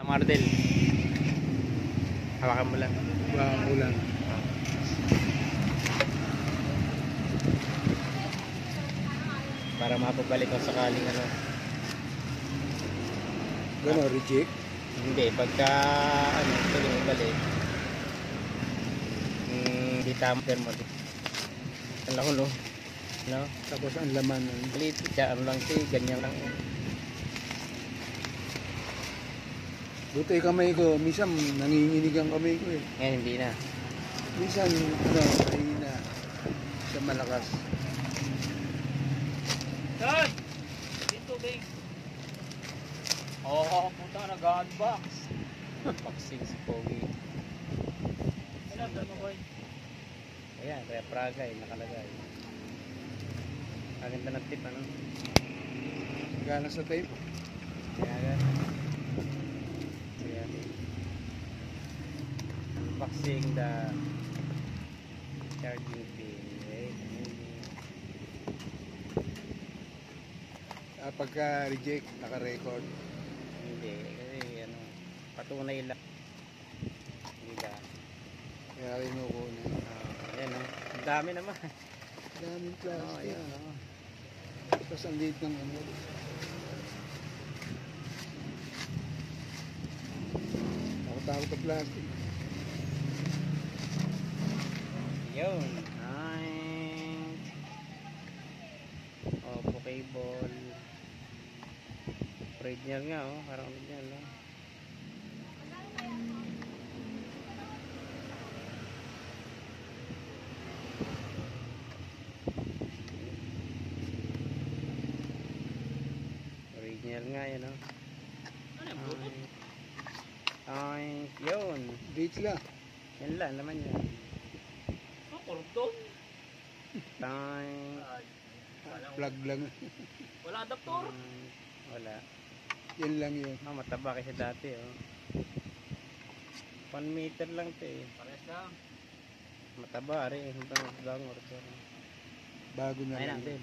Mardel. Hawakan mo lang. Hawakan ko lang. Para mapabalik ko sakaling ano. Gano'n, reject? Hindi, pagka ano, tuloy mo balik. Hindi tama mo. Ang lako no. No? Tapos ang laman. Maliit siya, ano lang siya, ganyan lang. Buti kamay ko, minsan nanginginig ang kamay ko eh. Ngayon hindi na. Minsan, mahina. Sa malakas. Dad! Dito, big. Oo, puta, nag-unbox. Boxing si Pogi. Ilan, dad mo, boy? Ayan, repragay, nakalagay. Ang ganda ng tip, ano? Gana sa tape. Ayan. Ayan. Unboxing the charging pin. Wait, Pagka reject, naka-record. hindi, kasi ano, patunay lang. Diba? Kaya kinukunin. Ayan, oh. Ang dami naman. Daming Oh, plastic. ayan, oh. Tapos ang liit ng ano. Takot-takot ang plastic. Yun. Nice. Oppo cable. Original nga, oh. Parang original, oh. Original nga yan, oh. Ano yung Bluetooth? Ay, yun. Beach lang. Yan lang naman yan. Oh, cordon. Time. Plug lang. Wala adaptor. Wala. Yan lang yun. Mataba kasi dati, oh. 1 meter lang to, eh. Pares lang. Mataba rin. Hanggang order. Bago na Ayun lang. lang din.